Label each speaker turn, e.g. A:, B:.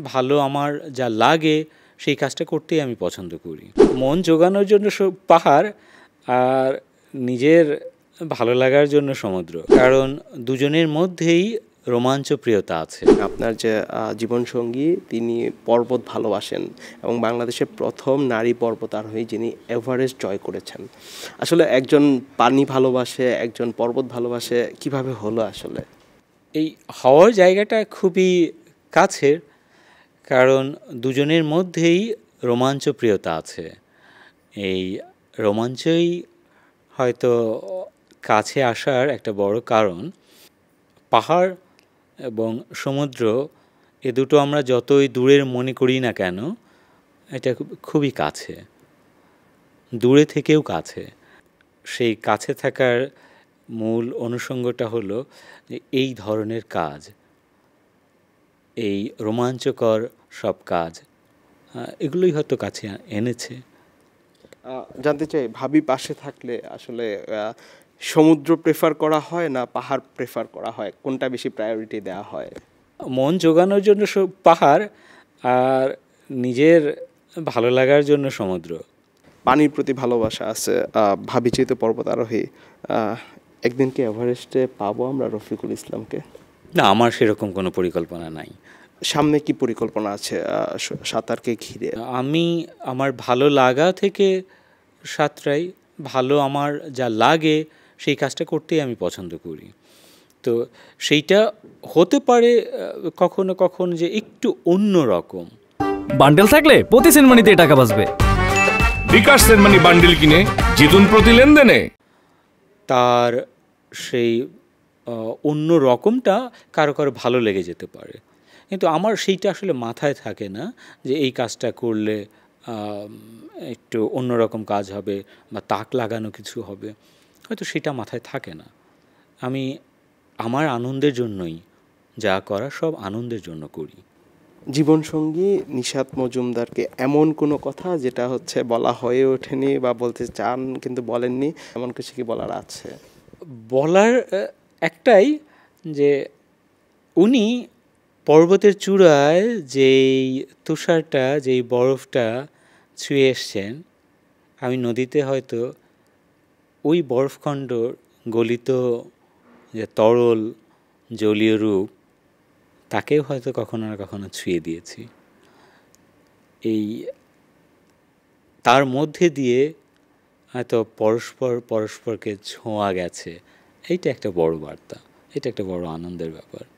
A: ভালো আমার যা লাগে সেই কাজটা করতেই আমি পছন্দ করি। মন জোগানোর জন্য পাহাড়, আর নিজের ভালো লাগার জন্য সমুদ্র, কারণ দুজনের মধ্যেই রোমাঞ্চপ্রিয়তা আছে।
B: আপনার যে জীবনসঙ্গী তিনি পর্বত ভালোবাসেন এবং বাংলাদেশের প্রথম নারী পর্বতারোহী যিনি এভারেস্ট জয় করেছেন। আসলে একজন পানি ভালোবাসে, একজন পর্বত ভালোবাসে, কিভাবে হলো আসলে?
A: এই হওয়ার জায়গাটা খুবই কাছের, কারণ দুজনের মধ্যেই রোমাঞ্চপ্রিয়তা আছে। এই রোমাঞ্চই হয়তো কাছে আসার একটা বড় কারণ। পাহাড় এবং সমুদ্র এ দুটো আমরা যতই দূরের মনে করি না কেন, এটা খুবই কাছে, দূরে থেকেও কাছে। সেই কাছে থাকার মূল অনুষঙ্গটা হলো যে এই ধরনের কাজ, এই রোমাঞ্চকর সব কাজ, এগুলোই হয়তো কাছে এনেছে।
B: জানতে চাই, ভাবি পাশে থাকলে আসলে সমুদ্র প্রেফার করা হয় না পাহাড় প্রেফার করা হয়, কোনটা বেশি প্রায়োরিটি দেওয়া হয়?
A: মন জোগানোর জন্য পাহাড়, আর নিজের ভালো লাগার জন্য সমুদ্র।
B: পানির প্রতি ভালোবাসা আছে। ভাবি যেহেতু পর্বতারোহী, একদিন কি এভারেস্টে পাবো আমরা রফিকুল ইসলামকে?
A: না, আমার সেরকম কোনো পরিকল্পনা নাই।
B: সামনে কি পরিকল্পনা আছে সাঁতারকে ঘিরে?
A: আমি আমার ভালো লাগা থেকে সাঁতরাই, ভালো আমার যা লাগে সেই কাজটা করতেই আমি পছন্দ করি। তো সেইটা হতে পারে কখনো কখনো যে একটু অন্য রকম।
C: বান্ডেল থাকলে প্রতি সেনমানিতে টাকা বাঁচবে।
D: বিকাশ সেনমানি বান্ডেল কিনে জিতুন প্রতি লেনদেনে।
A: তার সেই অন্য রকমটা কারো কারো ভালো লেগে যেতে পারে, কিন্তু আমার সেইটা আসলে মাথায় থাকে না যে এই কাজটা করলে একটু অন্যরকম কাজ হবে বা তাক লাগানো কিছু হবে, হয়তো সেটা মাথায় থাকে না। আমি আমার আনন্দের জন্যই যা করা সব আনন্দের জন্য করি।
B: জীবনসঙ্গী নিশাত মজুমদারকে এমন কোনো কথা যেটা হচ্ছে বলা হয়ে ওঠেনি বা বলতে চান কিন্তু বলেননি, এমন কিছু কি বলার আছে?
A: বলার একটাই, যে উনি পর্বতের চূড়ায় যেই তুষারটা, যেই বরফটা ছুঁয়ে এসছেন, আমি নদীতে হয়তো ওই বরফখণ্ডর গলিত যে তরল জলীয় রূপ, তাকেও হয়তো কখনো না কখনো ছুঁয়ে দিয়েছি। এই তার মধ্যে দিয়ে হয়তো পরস্পর পরস্পরকে ছোঁয়া গেছে। এইটা একটা বড় বার্তা, এটা একটা বড় আনন্দের ব্যাপার।